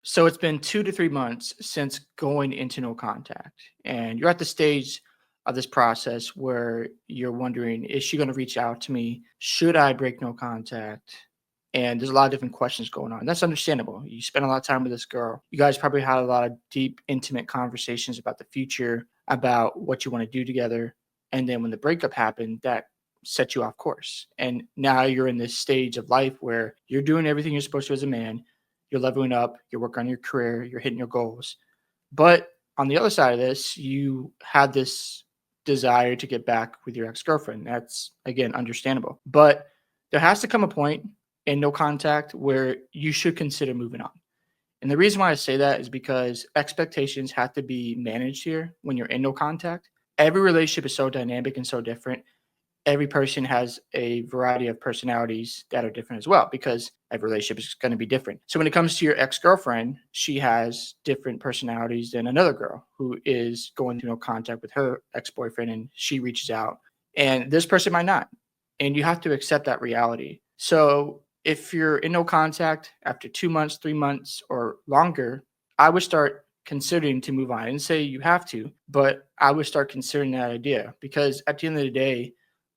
So it's been 2 to 3 months since going into no contact, and you're at the stage of this process where you're wondering, is she going to reach out to me? Should I break no contact? And there's a lot of different questions going on. That's understandable. You spend a lot of time with this girl. You guys probably had a lot of deep, intimate conversations about the future, about what you want to do together. And then when the breakup happened, that set you off course. And now you're in this stage of life where you're doing everything you're supposed to as a man. You're leveling up, you're working on your career, you're hitting your goals. But on the other side of this, you had this desire to get back with your ex girlfriend. That's, again, understandable. But there has to come a point in no contact where you should consider moving on. And the reason why I say that is because expectations have to be managed here when you're in no contact. Every relationship is so dynamic and so different. Every person has a variety of personalities that are different as well because every relationship is going to be different. So when it comes to your ex-girlfriend, she has different personalities than another girl who is going through no contact with her ex-boyfriend and she reaches out. And this person might not. And you have to accept that reality. So if you're in no contact after 2 months, 3 months, or longer, I would start considering to move on. I didn't say you have to, but I would start considering that idea because at the end of the day,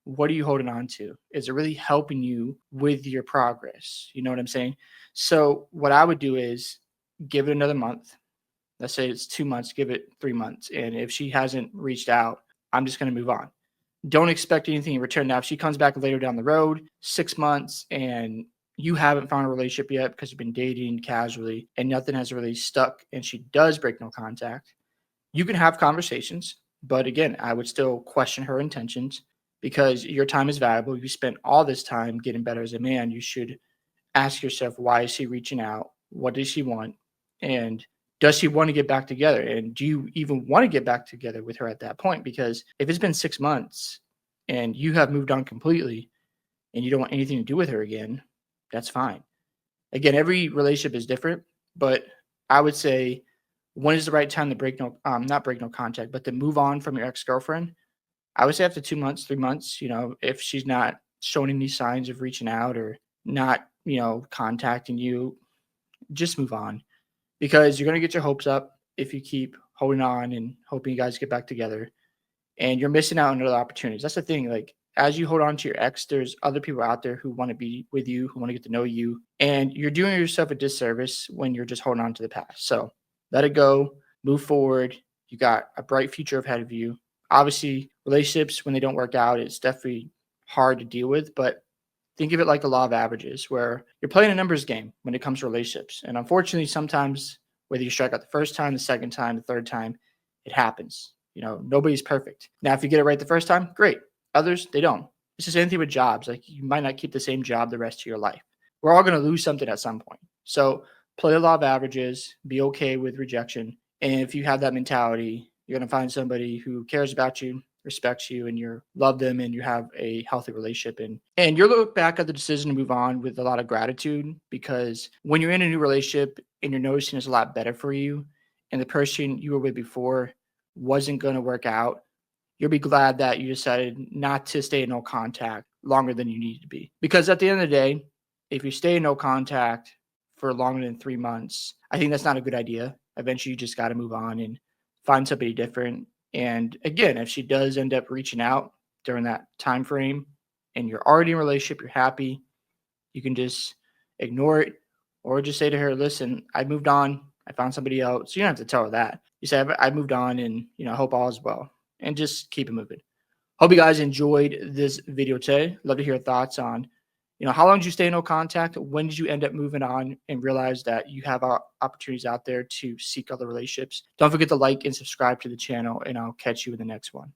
what are you holding on to? Is it really helping you with your progress? You know what I'm saying? So what I would do is give it another month. Let's say it's 2 months, give it 3 months. And if she hasn't reached out, I'm just going to move on. Don't expect anything in return. Now, if she comes back later down the road, 6 months, and you haven't found a relationship yet because you've been dating casually and nothing has really stuck and she does break no contact, you can have conversations. But again, I would still question her intentions because your time is valuable. You spent all this time getting better as a man. You should ask yourself, why is she reaching out? What does she want? And does she want to get back together? And do you even want to get back together with her at that point? Because if it's been 6 months and you have moved on completely and you don't want anything to do with her again, that's fine. Again, every relationship is different, but I would say when is the right time to break no, not break no contact, but to move on from your ex girlfriend? I would say after 2 months, 3 months, if she's not showing any signs of reaching out or not, contacting you, just move on because you're going to get your hopes up if you keep holding on and hoping you guys get back together and you're missing out on other opportunities. That's the thing. Like, as you hold on to your ex, there's other people out there who want to be with you, who want to get to know you, and you're doing yourself a disservice when you're just holding on to the past. So let it go, move forward. You got a bright future ahead of you. Obviously, relationships, when they don't work out, it's definitely hard to deal with, but think of it like the law of averages, where you're playing a numbers game when it comes to relationships. And unfortunately, sometimes whether you strike out the first time, the second time, the third time, it happens. Nobody's perfect. Now, if you get it right the first time, great. Others, they don't. It's the same thing with jobs. Like, you might not keep the same job the rest of your life. We're all going to lose something at some point. So play the law of averages, be okay with rejection. And if you have that mentality, you're going to find somebody who cares about you, respects you, and you love them, and you have a healthy relationship. And you'll look back at the decision to move on with a lot of gratitude because when you're in a new relationship and you're noticing it's a lot better for you, and the person you were with before wasn't going to work out, you'll be glad that you decided not to stay in no contact longer than you needed to be. Because at the end of the day, if you stay in no contact for longer than 3 months, I think that's not a good idea. Eventually, you just got to move on and find somebody different. And again, if she does end up reaching out during that time frame and you're already in a relationship, you're happy, you can just ignore it or just say to her, listen, I moved on. I found somebody else. You don't have to tell her that. You say, I moved on and, I hope all is well, and just keep it moving. Hope you guys enjoyed this video today. Love to hear your thoughts on, how long did you stay in no contact? When did you end up moving on and realize that you have opportunities out there to seek other relationships? Don't forget to like and subscribe to the channel, and I'll catch you in the next one.